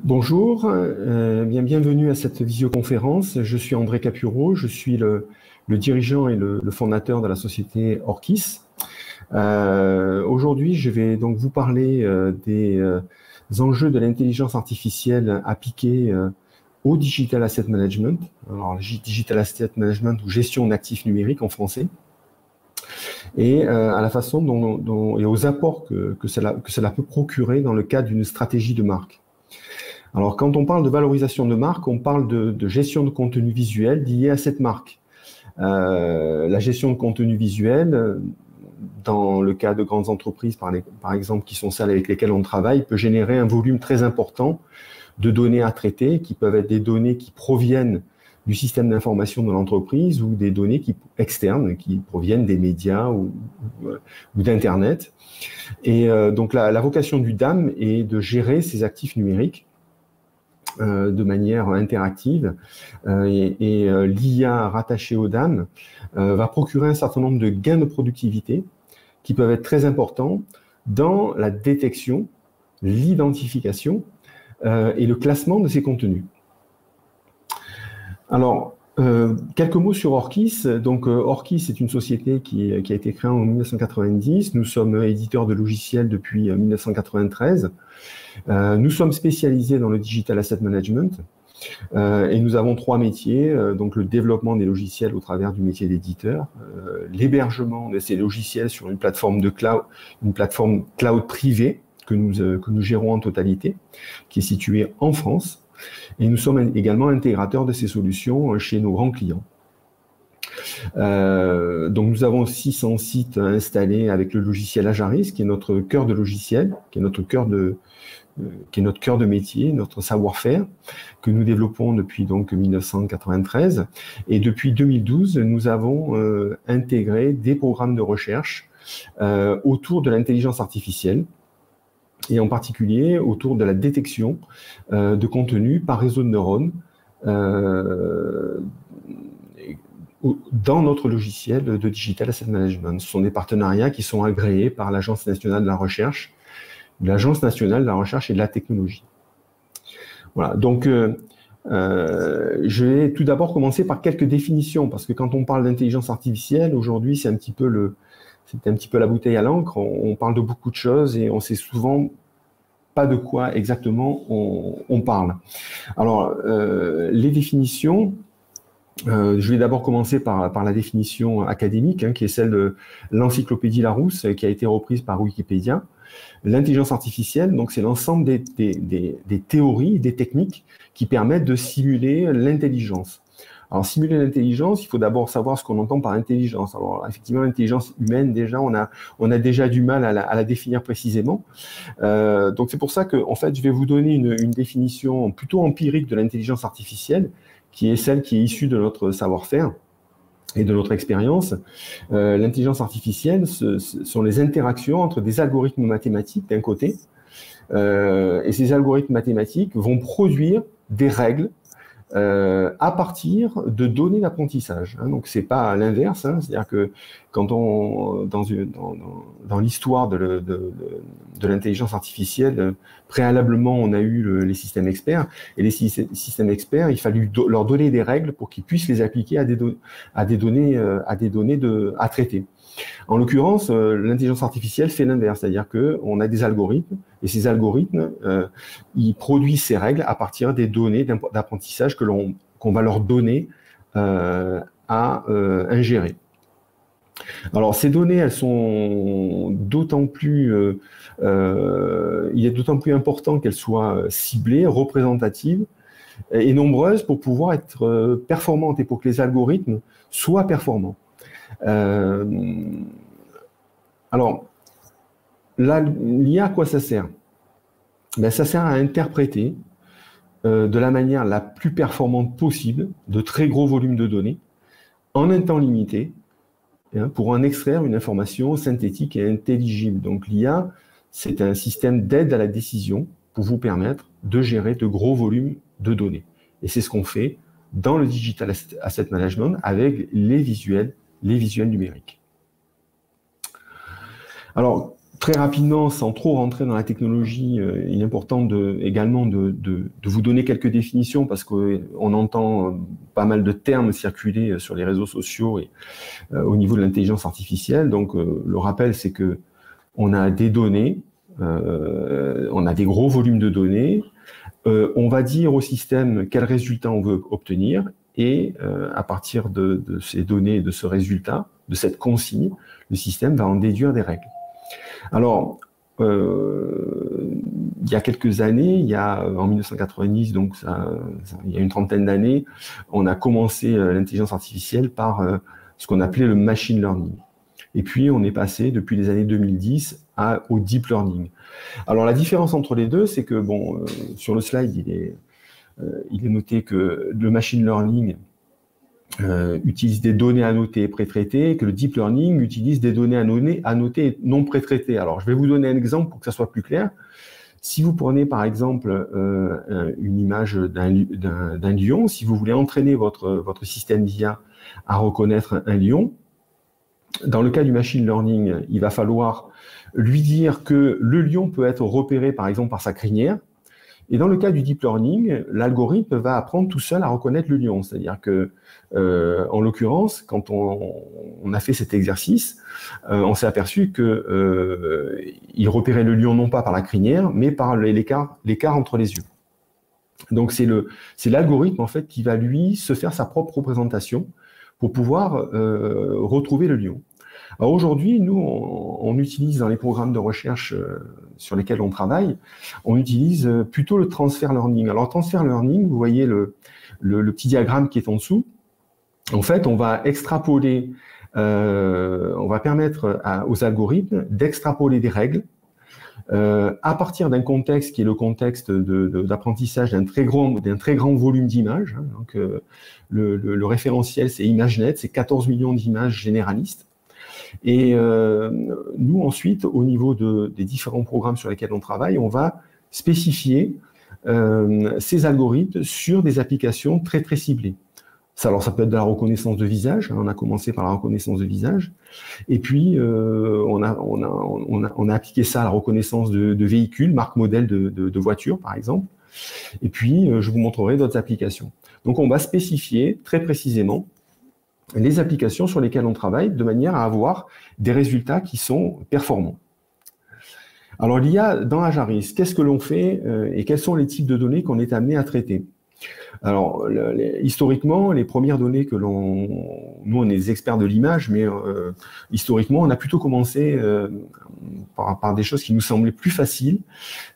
Bonjour, bienvenue à cette visioconférence. Je suis André Capuro, je suis le dirigeant et le fondateur de la société Orkis. Aujourd'hui, je vais donc vous parler des enjeux de l'intelligence artificielle appliquée au Digital Asset Management. Alors, Digital Asset Management ou gestion d'actifs numériques en français. Et à la façon et aux apports que cela peut procurer dans le cadre d'une stratégie de marque. Alors, quand on parle de valorisation de marque, on parle de gestion de contenu visuel lié à cette marque. La gestion de contenu visuel, dans le cas de grandes entreprises, par exemple, qui sont celles avec lesquelles on travaille, peut générer un volume très important de données à traiter, qui peuvent être des données qui proviennent du système d'information de l'entreprise ou des données externes qui proviennent des médias ou d'Internet. Et donc, la vocation du DAM est de gérer ces actifs numériques de manière interactive et l'IA rattachée au DAM va procurer un certain nombre de gains de productivité qui peuvent être très importants dans la détection, l'identification et le classement de ces contenus. Alors, quelques mots sur Orkis. Donc, Orkis est une société qui a été créée en 1990. Nous sommes éditeurs de logiciels depuis 1993. Nous sommes spécialisés dans le Digital Asset Management et nous avons trois métiers, donc le développement des logiciels au travers du métier d'éditeur, l'hébergement de ces logiciels sur une plateforme cloud privée que nous gérons en totalité, qui est située en France, et nous sommes également intégrateurs de ces solutions chez nos grands clients. Donc nous avons 600 sites installés avec le logiciel Ajaris, qui est notre cœur de logiciel, qui est notre cœur de métier, notre savoir-faire, que nous développons depuis donc 1993. Et depuis 2012, nous avons intégré des programmes de recherche autour de l'intelligence artificielle, et en particulier autour de la détection de contenu par réseau de neurones dans notre logiciel de Digital Asset Management. Ce sont des partenariats qui sont agréés par l'Agence nationale de la recherche, l'Agence nationale de la recherche et de la technologie. Voilà, donc je vais tout d'abord commencer par quelques définitions, parce que quand on parle d'intelligence artificielle, aujourd'hui, c'est un petit peu la bouteille à l'encre. On parle de beaucoup de choses et on sait souvent pas de quoi exactement on parle. Alors, les définitions, je vais d'abord commencer par la définition académique, qui est celle de l'encyclopédie Larousse, qui a été reprise par Wikipédia. L'intelligence artificielle, donc, c'est l'ensemble des théories, des techniques qui permettent de simuler l'intelligence. Alors, simuler l'intelligence, il faut d'abord savoir ce qu'on entend par intelligence. Alors, effectivement, l'intelligence humaine, déjà, on a déjà du mal à la définir précisément. Donc, c'est pour ça que, en fait, je vais vous donner une définition plutôt empirique de l'intelligence artificielle, qui est celle qui est issue de notre savoir-faire et de notre expérience. L'intelligence artificielle, ce sont les interactions entre des algorithmes mathématiques d'un côté, et ces algorithmes mathématiques vont produire des règles à partir de données d'apprentissage. Donc, c'est pas à l'inverse, c'est-à-dire que quand dans l'histoire de l'intelligence artificielle, préalablement, on a eu les systèmes experts, et les systèmes experts, il fallut leur donner des règles pour qu'ils puissent les appliquer à des données à traiter. En l'occurrence, l'intelligence artificielle fait l'inverse, c'est-à-dire qu'on a des algorithmes, et ces algorithmes, ils produisent ces règles à partir des données d'apprentissage qu'on va leur donner à ingérer. Alors, ces données, elles sont d'autant plus, il est d'autant plus important qu'elles soient ciblées, représentatives et nombreuses pour pouvoir être performantes et pour que les algorithmes soient performants. Alors, l'IA, à quoi ça sert? Ben, ça sert à interpréter de la manière la plus performante possible de très gros volumes de données en un temps limité pour en extraire une information synthétique et intelligible. Donc l'IA, c'est un système d'aide à la décision pour vous permettre de gérer de gros volumes de données. Et c'est ce qu'on fait dans le Digital Asset Management avec les visuels numériques. Alors, très rapidement, sans trop rentrer dans la technologie, il est important également de vous donner quelques définitions parce qu'on entend pas mal de termes circuler sur les réseaux sociaux et au niveau de l'intelligence artificielle. Donc, le rappel, c'est que on a des données, on a des gros volumes de données. On va dire au système quel résultat on veut obtenir et à partir de ces données, de ce résultat, de cette consigne, le système va en déduire des règles. Alors, il y a quelques années, en 1990, donc il y a une trentaine d'années, on a commencé l'intelligence artificielle par ce qu'on appelait le machine learning. Et puis, on est passé depuis les années 2010 au deep learning. Alors, la différence entre les deux, c'est que, sur le slide, il est noté que le machine learning utilise des données annotées et pré-traitées, et que le deep learning utilise des données annotées et non pré-traitées. Alors, je vais vous donner un exemple pour que ça soit plus clair. Si vous prenez, par exemple, une image d'un lion, si vous voulez entraîner votre système d'IA à reconnaître un lion, dans le cas du machine learning, il va falloir lui dire que le lion peut être repéré, par exemple, par sa crinière. Et dans le cas du deep learning, l'algorithme va apprendre tout seul à reconnaître le lion. C'est-à-dire que, en l'occurrence, quand on a fait cet exercice, on s'est aperçu que il repérait le lion non pas par la crinière, mais par l'écart entre les yeux. Donc c'est l'algorithme en fait qui va lui se faire sa propre représentation pour pouvoir retrouver le lion. Alors aujourd'hui, nous, on utilise dans les programmes de recherche sur lesquels on travaille, on utilise plutôt le transfer learning. Alors, transfer learning, vous voyez le petit diagramme qui est en dessous. En fait, on va extrapoler, on va permettre aux algorithmes d'extrapoler des règles à partir d'un contexte qui est le contexte d'apprentissage d'un très grand volume d'images. Donc, le référentiel, c'est ImageNet, c'est 14 millions d'images généralistes. Et nous, ensuite, au niveau des différents programmes sur lesquels on travaille, on va spécifier ces algorithmes sur des applications très, très ciblées. Alors, ça peut être de la reconnaissance de visage. On a commencé par la reconnaissance de visage. Et puis, on a appliqué ça à la reconnaissance de véhicules, marque modèle de voitures, par exemple. Et puis, je vous montrerai d'autres applications. Donc, on va spécifier très précisément les applications sur lesquelles on travaille de manière à avoir des résultats qui sont performants. Alors, l'IA dans Ajaris, qu'est-ce que l'on fait et quels sont les types de données qu'on est amené à traiter? Alors, historiquement, les premières données que nous, on est des experts de l'image, mais historiquement, on a plutôt commencé par des choses qui nous semblaient plus faciles,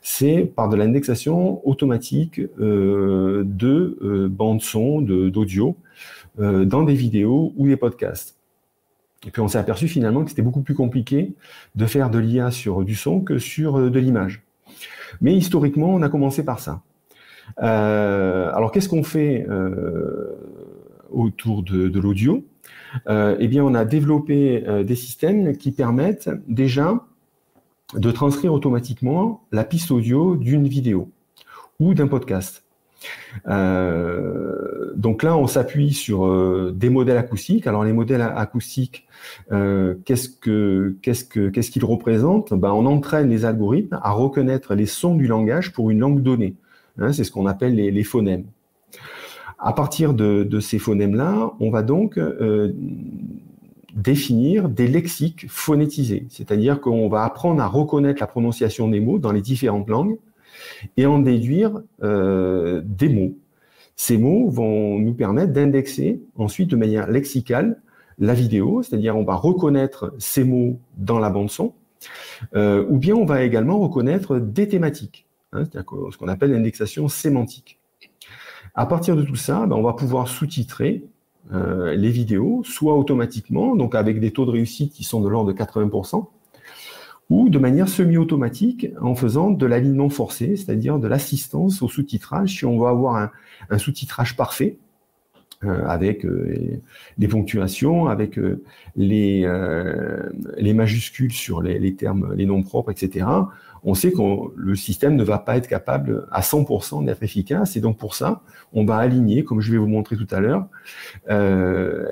c'est par de l'indexation automatique de bandes son, d'audio, dans des vidéos ou des podcasts. Et puis on s'est aperçu finalement que c'était beaucoup plus compliqué de faire de l'IA sur du son que sur de l'image. Mais historiquement, on a commencé par ça. Alors qu'est-ce qu'on fait autour de l'audio? Eh bien, on a développé des systèmes qui permettent déjà de transcrire automatiquement la piste audio d'une vidéo ou d'un podcast. Donc là, on s'appuie sur des modèles acoustiques. Alors les modèles acoustiques, qu'est-ce qu'ils représentent? On entraîne les algorithmes à reconnaître les sons du langage pour une langue donnée. C'est ce qu'on appelle les phonèmes. À partir de ces phonèmes-là, on va donc définir des lexiques phonétisés, c'est-à-dire qu'on va apprendre à reconnaître la prononciation des mots dans les différentes langues et en déduire des mots. Ces mots vont nous permettre d'indexer ensuite de manière lexicale la vidéo, c'est-à-dire on va reconnaître ces mots dans la bande-son, ou bien on va également reconnaître des thématiques, c'est-à-dire ce qu'on appelle l'indexation sémantique. À partir de tout ça, on va pouvoir sous-titrer les vidéos, soit automatiquement, donc avec des taux de réussite qui sont de l'ordre de 80%, ou de manière semi-automatique en faisant de l'alignement forcé, c'est-à-dire de l'assistance au sous-titrage, si on veut avoir un sous-titrage parfait, avec les ponctuations, avec les majuscules sur les termes, les noms propres, etc. On sait que le système ne va pas être capable à 100% d'être efficace, et donc pour ça, on va aligner, comme je vais vous montrer tout à l'heure,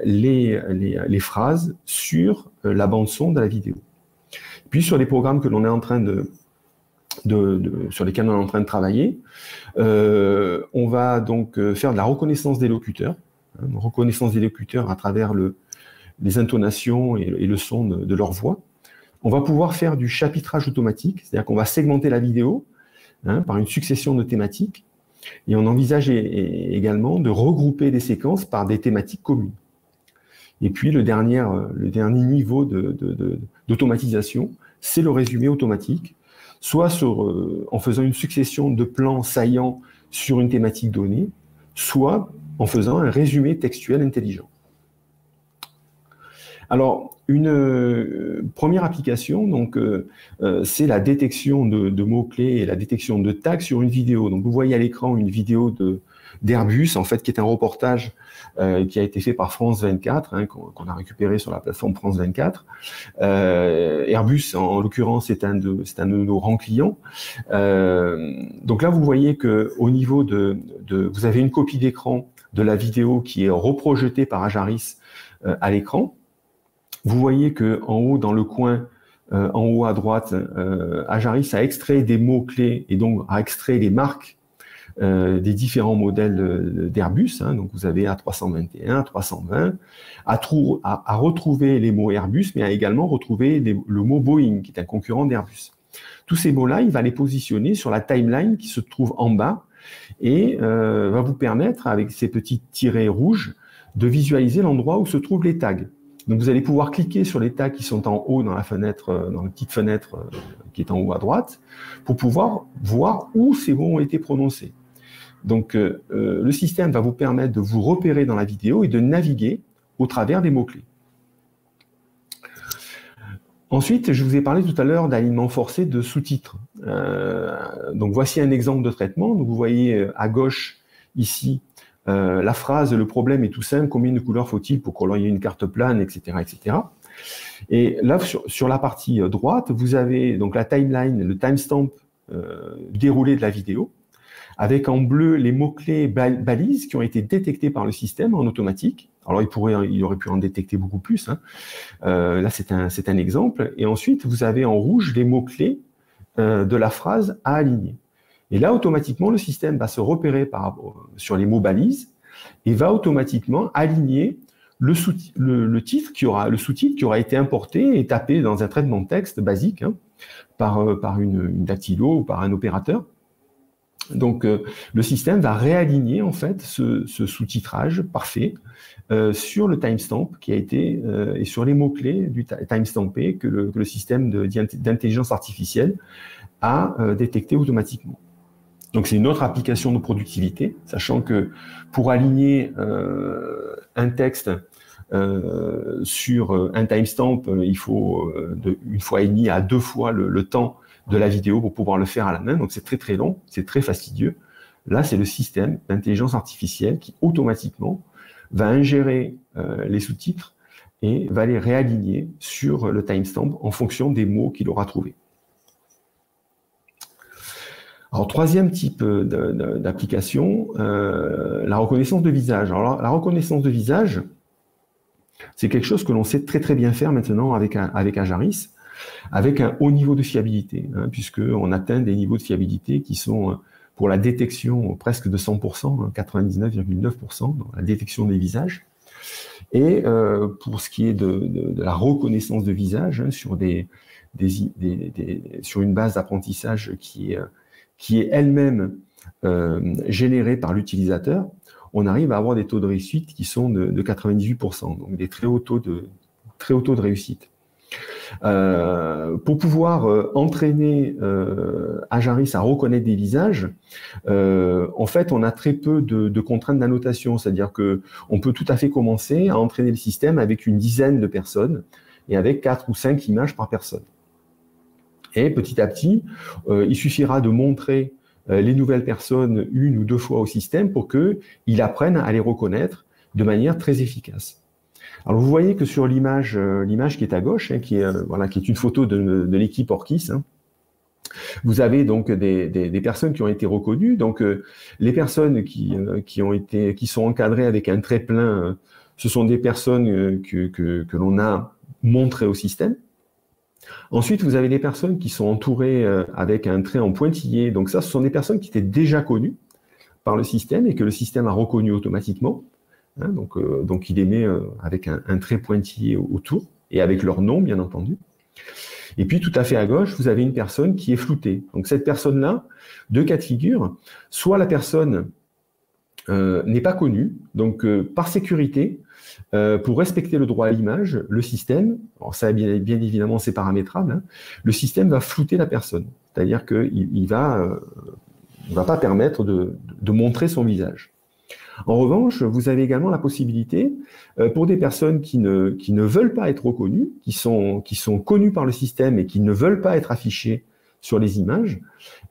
les phrases sur la bande-son de la vidéo. Puis sur les programmes que l'on est en train sur lesquels on est en train de travailler, on va donc faire de la reconnaissance des locuteurs, reconnaissance des locuteurs à travers les intonations et le son de leur voix. On va pouvoir faire du chapitrage automatique, c'est-à-dire qu'on va segmenter la vidéo par une succession de thématiques, et on envisage également de regrouper des séquences par des thématiques communes. Et puis le dernier niveau d'automatisation, c'est le résumé automatique, soit en faisant une succession de plans saillants sur une thématique donnée, soit en faisant un résumé textuel intelligent. Alors, une première application, donc, c'est la détection de mots-clés et la détection de tags sur une vidéo. Donc, vous voyez à l'écran une vidéo d'Airbus, en fait, qui est un reportage qui a été fait par France 24, qu'on a récupéré sur la plateforme France 24. Airbus, en l'occurrence, c'est un de nos grands clients. Donc là, vous voyez que au niveau vous avez une copie d'écran de la vidéo qui est reprojetée par Ajaris à l'écran. Vous voyez que en haut, dans le coin, en haut à droite, Ajaris a extrait des mots-clés et donc a extrait les marques des différents modèles d'Airbus. Donc vous avez A321, A320, à retrouver les mots Airbus, mais à également retrouver le mot Boeing, qui est un concurrent d'Airbus. Tous ces mots-là, il va les positionner sur la timeline qui se trouve en bas et va vous permettre, avec ces petits tirets rouges, de visualiser l'endroit où se trouvent les tags. Donc vous allez pouvoir cliquer sur les tags qui sont en haut dans la fenêtre, dans la petite fenêtre qui est en haut à droite, pour pouvoir voir où ces mots ont été prononcés. Donc le système va vous permettre de vous repérer dans la vidéo et de naviguer au travers des mots-clés. Ensuite, je vous ai parlé tout à l'heure d'alignement forcé de sous-titres. Donc voici un exemple de traitement. Donc, vous voyez à gauche ici la phrase « Le problème est tout simple, combien de couleurs faut-il pour colorier une carte plane, etc. etc. » Et là, sur la partie droite, vous avez donc la timeline, le timestamp déroulé de la vidéo, avec en bleu les mots-clés balises qui ont été détectés par le système en automatique. Alors, il aurait pu en détecter beaucoup plus. Là, c'est un exemple. Et ensuite, vous avez en rouge les mots-clés de la phrase à aligner. Et là, automatiquement, le système va se repérer sur les mots balises et va automatiquement aligner le sous-titre qui aura été importé et tapé dans un traitement de texte basique par une dactylo ou par un opérateur. Donc, le système va réaligner en fait ce sous-titrage parfait sur le timestamp qui a été et sur les mots-clés du timestampé que le système d'intelligence artificielle a détecté automatiquement. Donc, c'est une autre application de productivité, sachant que pour aligner un texte sur un timestamp, il faut une fois et demie à 2 fois le temps de la vidéo pour pouvoir le faire à la main. Donc, c'est très, très long, c'est très fastidieux. Là, c'est le système d'intelligence artificielle qui, automatiquement, va ingérer les sous-titres et va les réaligner sur le timestamp en fonction des mots qu'il aura trouvés. Alors, troisième type d'application, la reconnaissance de visage. Alors, la reconnaissance de visage, c'est quelque chose que l'on sait très très bien faire maintenant avec Ajaris, avec un haut niveau de fiabilité, puisqu'on atteint des niveaux de fiabilité qui sont pour la détection presque de 100%, 99,9% dans la détection des visages. Et pour ce qui est de la reconnaissance de visage, sur sur une base d'apprentissage qui est elle-même générée par l'utilisateur, on arrive à avoir des taux de réussite qui sont de 98%, donc des très hauts taux de réussite. Pour pouvoir entraîner Ajaris à reconnaître des visages, en fait, on a très peu de contraintes d'annotation, c'est-à-dire que on peut tout à fait commencer à entraîner le système avec une dizaine de personnes et avec 4 ou 5 images par personne. Et petit à petit, il suffira de montrer les nouvelles personnes 1 ou 2 fois au système pour qu'il apprenne à les reconnaître de manière très efficace. Alors vous voyez que sur l'image qui est à gauche, qui est une photo de l'équipe Orkis, vous avez donc des personnes qui ont été reconnues. Donc les personnes qui sont encadrées avec un trait plein, ce sont des personnes que l'on a montrées au système. Ensuite, vous avez des personnes qui sont entourées avec un trait en pointillé. Donc ça, ce sont des personnes qui étaient déjà connues par le système et que le système a reconnu automatiquement. Hein, donc il les met avec un trait pointillé autour et avec leur nom, bien entendu. Et puis tout à fait à gauche, vous avez une personne qui est floutée. Donc cette personne-là, deux cas de figure, soit la personne n'est pas connue, donc par sécurité, pour respecter le droit à l'image, le système, alors ça bien évidemment c'est paramétrable, hein, le système va flouter la personne. C'est-à-dire qu'il ne va pas permettre de montrer son visage. En revanche, vous avez également la possibilité, pour des personnes qui ne veulent pas être reconnues, qui sont connues par le système et qui ne veulent pas être affichées sur les images,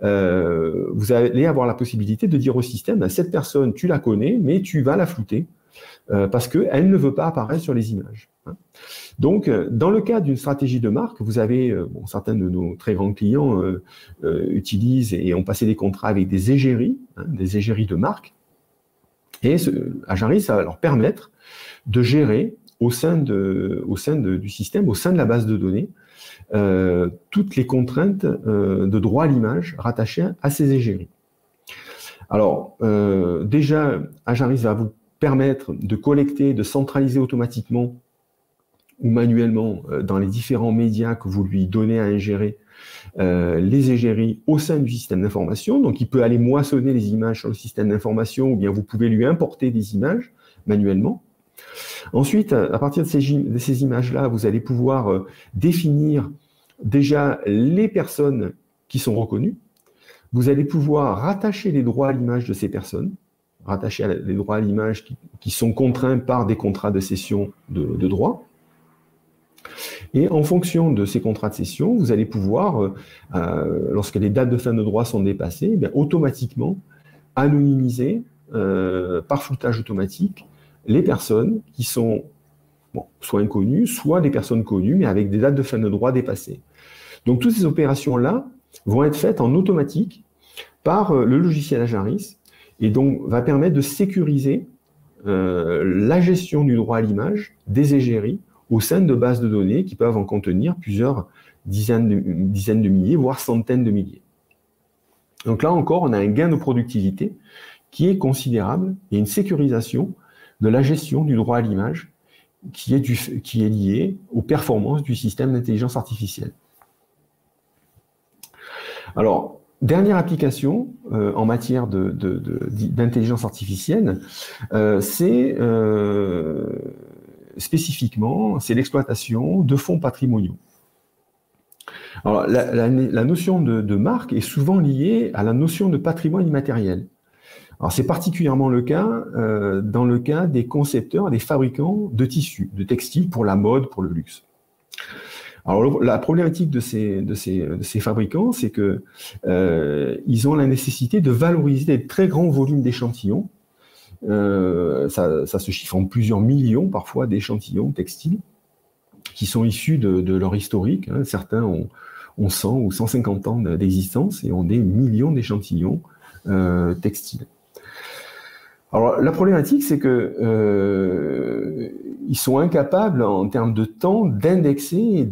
vous allez avoir la possibilité de dire au système, cette personne, tu la connais, mais tu vas la flouter, parce qu'elle ne veut pas apparaître sur les images. Donc, dans le cas d'une stratégie de marque, vous avez, certains de nos très grands clients utilisent et ont passé des contrats avec des égéries, des égéries de marque. Et Ajaris, ça va leur permettre de gérer au sein du système, au sein de la base de données, toutes les contraintes de droit à l'image rattachées à ces égéries. Alors, déjà, Ajaris va vous permettre de collecter, de centraliser automatiquement ou manuellement dans les différents médias que vous lui donnez à ingérer, les égéries au sein du système d'information. Donc, il peut aller moissonner les images sur le système d'information ou bien vous pouvez lui importer des images manuellement. Ensuite, à partir de ces images-là, vous allez pouvoir définir déjà les personnes qui sont reconnues. Vous allez pouvoir rattacher les droits à l'image de ces personnes, rattacher les droits à l'image qui sont contraints par des contrats de cession de droits. Et en fonction de ces contrats de cession, vous allez pouvoir, lorsque les dates de fin de droit sont dépassées, bien, automatiquement anonymiser, par floutage automatique, les personnes qui sont soit inconnues, soit des personnes connues, mais avec des dates de fin de droit dépassées. Donc toutes ces opérations-là vont être faites en automatique par le logiciel Ajaris, et donc va permettre de sécuriser la gestion du droit à l'image des égéries au sein de bases de données qui peuvent en contenir plusieurs dizaines de milliers, voire centaines de milliers. Donc là encore, on a un gain de productivité qui est considérable et une sécurisation de la gestion du droit à l'image qui est liée aux performances du système d'intelligence artificielle. Alors, dernière application en matière d'intelligence artificielle, c'est spécifiquement, c'est l'exploitation de fonds patrimoniaux. Alors, la notion de marque est souvent liée à la notion de patrimoine immatériel. Alors, c'est particulièrement le cas dans le cas des concepteurs, des fabricants de tissus, de textiles pour la mode, pour le luxe. Alors, la problématique de ces fabricants, c'est que ils ont la nécessité de valoriser des très grands volumes d'échantillons. Ça se chiffre en plusieurs millions parfois d'échantillons textiles qui sont issus de leur historique. Hein. Certains ont 100 ou 150 ans d'existence et ont des millions d'échantillons textiles. Alors la problématique, c'est que ils sont incapables en termes de temps d'indexer et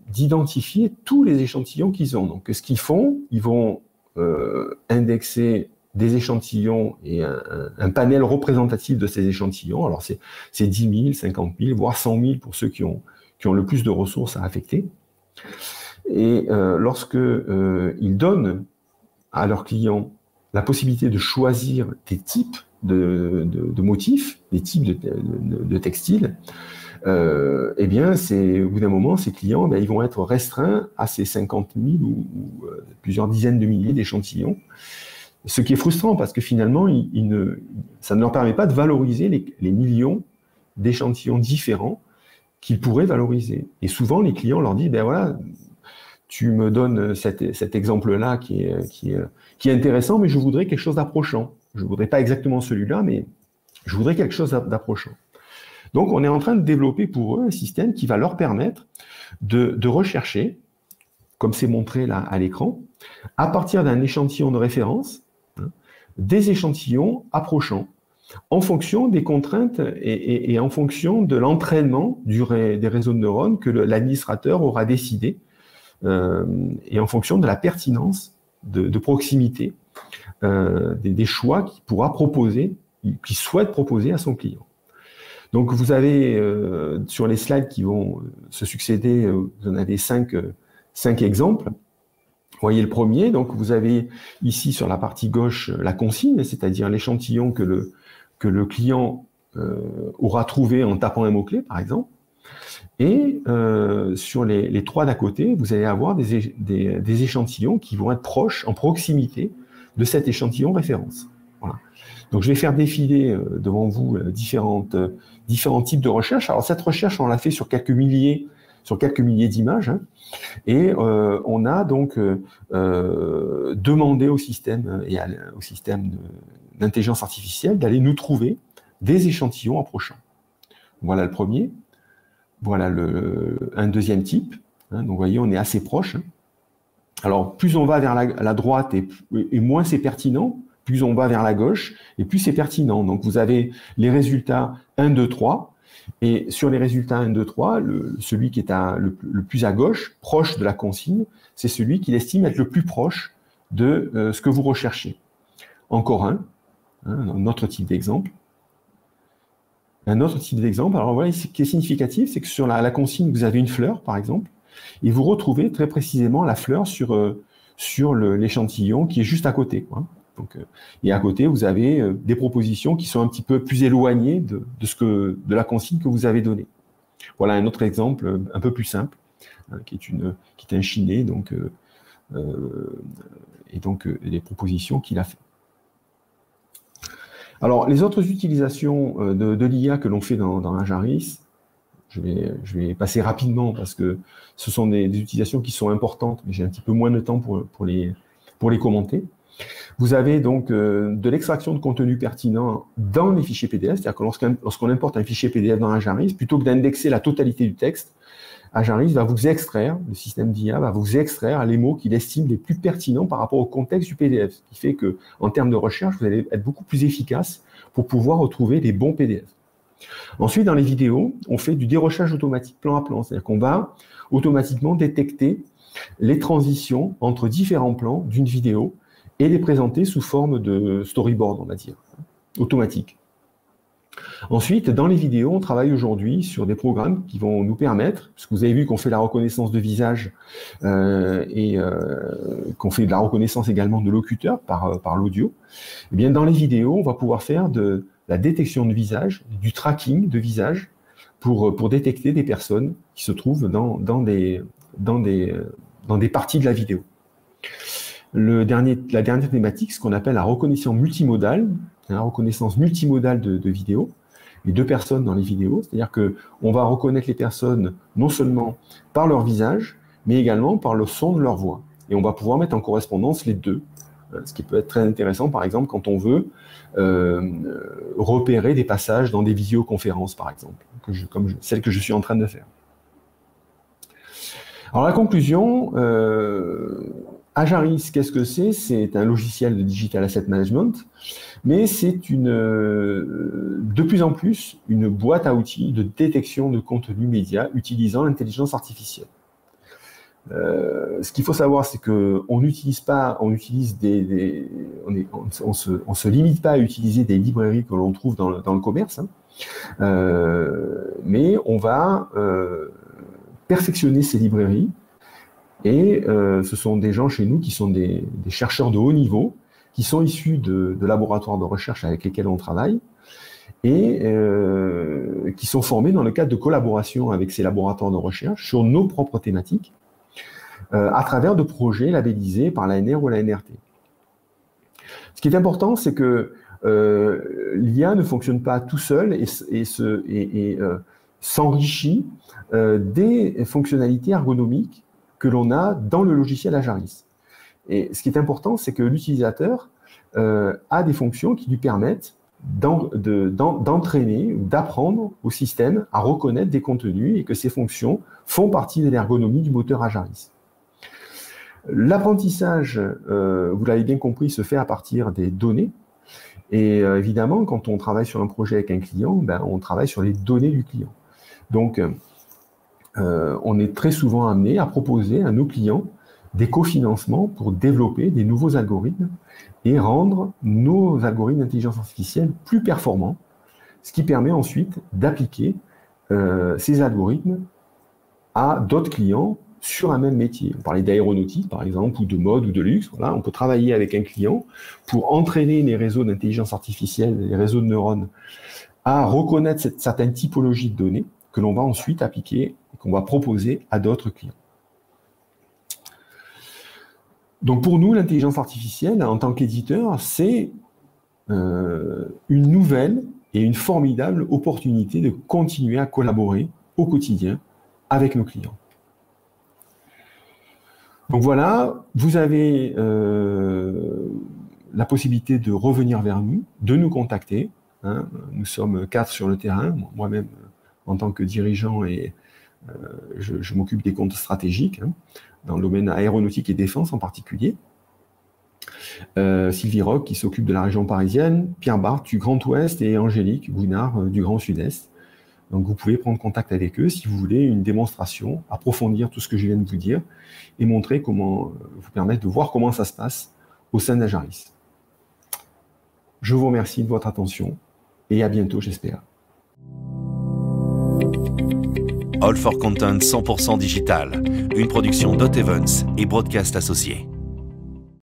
d'identifier tous les échantillons qu'ils ont. Donc ce qu'ils font, ils vont indexer des échantillons et un panel représentatif de ces échantillons. Alors c'est 10 000, 50 000, voire 100 000 pour ceux qui ont le plus de ressources à affecter. Et lorsque ils donnent à leurs clients la possibilité de choisir des types de motifs, des types de textiles, eh bien, au bout d'un moment, ces clients, ils vont être restreints à ces 50 000 ou plusieurs dizaines de milliers d'échantillons. Ce qui est frustrant parce que finalement, ça ne leur permet pas de valoriser les millions d'échantillons différents qu'ils pourraient valoriser. Et souvent, les clients leur disent, voilà, tu me donnes cet exemple-là qui est intéressant, mais je voudrais quelque chose d'approchant. Je ne voudrais pas exactement celui-là, mais je voudrais quelque chose d'approchant. Donc, on est en train de développer pour eux un système qui va leur permettre de rechercher, comme c'est montré là à l'écran, à partir d'un échantillon de référence, des échantillons approchants en fonction des contraintes et en fonction de l'entraînement des réseaux de neurones que l'administrateur aura décidé et en fonction de la pertinence de proximité des choix qu'il pourra proposer, qu'il souhaite proposer à son client. Donc vous avez sur les slides qui vont se succéder, vous en avez cinq exemples. Vous voyez le premier, donc vous avez ici sur la partie gauche la consigne, c'est-à-dire l'échantillon que le client aura trouvé en tapant un mot-clé, par exemple. Et sur les trois d'à côté, vous allez avoir des échantillons qui vont être proches, en proximité de cet échantillon référence. Voilà. Donc je vais faire défiler devant vous différents types de recherches. Alors cette recherche, on l'a fait sur quelques milliers d'images, hein, et on a donc demandé au système et au système d'intelligence artificielle d'aller nous trouver des échantillons approchants. Voilà le premier. Voilà un deuxième type. Hein, donc vous voyez, on est assez proche. Hein. Alors plus on va vers la droite et moins c'est pertinent, plus on va vers la gauche et plus c'est pertinent. Donc vous avez les résultats 1, 2, 3. Et sur les résultats 1, 2, 3, celui qui est le plus à gauche, proche de la consigne, c'est celui qu'il estime être le plus proche de ce que vous recherchez. Encore un autre type d'exemple. Un autre type d'exemple, alors voilà, ce qui est significatif, c'est que sur la consigne, vous avez une fleur, par exemple, et vous retrouvez très précisément la fleur sur l'échantillon qui est juste à côté, quoi. Donc, et à côté, vous avez des propositions qui sont un petit peu plus éloignées de la consigne que vous avez donnée. Voilà un autre exemple un peu plus simple, hein, qui est un chiné, donc, et donc les propositions qu'il a fait. Alors, les autres utilisations de l'IA que l'on fait dans Ajaris, je vais passer rapidement parce que ce sont des utilisations qui sont importantes, mais j'ai un petit peu moins de temps pour les commenter. Vous avez donc de l'extraction de contenu pertinent dans les fichiers PDF, c'est-à-dire que lorsqu'on importe un fichier PDF dans Ajaris, plutôt que d'indexer la totalité du texte, Ajaris va vous extraire, le système d'IA va vous extraire les mots qu'il estime les plus pertinents par rapport au contexte du PDF, ce qui fait que, en termes de recherche, vous allez être beaucoup plus efficace pour pouvoir retrouver les bons PDF. Ensuite, dans les vidéos, on fait du dérochage automatique plan à plan, c'est-à-dire qu'on va automatiquement détecter les transitions entre différents plans d'une vidéo et les présenter sous forme de storyboard, on va dire, automatique. Ensuite, dans les vidéos, on travaille aujourd'hui sur des programmes qui vont nous permettre, parce que vous avez vu qu'on fait la reconnaissance de visage et qu'on fait de la reconnaissance également de locuteur par l'audio, eh bien dans les vidéos, on va pouvoir faire de la détection de visage, du tracking de visage pour détecter des personnes qui se trouvent dans des parties de la vidéo. La dernière thématique, ce qu'on appelle la reconnaissance multimodale, la reconnaissance multimodale de vidéos, les deux personnes dans les vidéos, c'est-à-dire qu'on va reconnaître les personnes non seulement par leur visage, mais également par le son de leur voix. Et on va pouvoir mettre en correspondance les deux, ce qui peut être très intéressant, par exemple, quand on veut repérer des passages dans des visioconférences, par exemple, comme celle que je suis en train de faire. Alors la conclusion, Ajaris, qu'est-ce que c'est? C'est un logiciel de Digital Asset Management, mais c'est de plus en plus une boîte à outils de détection de contenu média utilisant l'intelligence artificielle. Ce qu'il faut savoir, c'est qu'on on se limite pas à utiliser des librairies que l'on trouve dans le commerce, hein, mais on va perfectionner ces librairies. Et ce sont des gens chez nous qui sont des chercheurs de haut niveau, qui sont issus de laboratoires de recherche avec lesquels on travaille, et qui sont formés dans le cadre de collaboration avec ces laboratoires de recherche sur nos propres thématiques, à travers de projets labellisés par l'ANR ou la NRT. Ce qui est important, c'est que l'IA ne fonctionne pas tout seul et s'enrichit des fonctionnalités ergonomiques que l'on a dans le logiciel Ajaris. Et ce qui est important, c'est que l'utilisateur a des fonctions qui lui permettent d'entraîner ou d'apprendre au système à reconnaître des contenus et que ces fonctions font partie de l'ergonomie du moteur Ajaris. L'apprentissage, vous l'avez bien compris, se fait à partir des données. Et évidemment, quand on travaille sur un projet avec un client, on travaille sur les données du client. Donc, on est très souvent amené à proposer à nos clients des cofinancements pour développer des nouveaux algorithmes et rendre nos algorithmes d'intelligence artificielle plus performants, ce qui permet ensuite d'appliquer ces algorithmes à d'autres clients sur un même métier. On parlait d'aéronautique, par exemple, ou de mode ou de luxe. Voilà, on peut travailler avec un client pour entraîner les réseaux d'intelligence artificielle, les réseaux de neurones, à reconnaître certaines typologies de données que l'on va ensuite appliquer et qu'on va proposer à d'autres clients. Donc pour nous, l'intelligence artificielle, en tant qu'éditeur, c'est une nouvelle et une formidable opportunité de continuer à collaborer au quotidien avec nos clients. Donc voilà, vous avez la possibilité de revenir vers nous, de nous contacter. Hein. Nous sommes 4 sur le terrain, moi-même en tant que dirigeant, et je m'occupe des comptes stratégiques, hein, dans le domaine aéronautique et défense en particulier. Sylvie Roch qui s'occupe de la région parisienne, Pierre Barthes du Grand Ouest et Angélique Gounard du Grand Sud-Est. Donc vous pouvez prendre contact avec eux si vous voulez une démonstration, approfondir tout ce que je viens de vous dire et montrer comment, vous permettre de voir comment ça se passe au sein d'Ajaris. Je vous remercie de votre attention et à bientôt, j'espère. All for Content 100% digital, une production Dot Events et Broadcast Associés.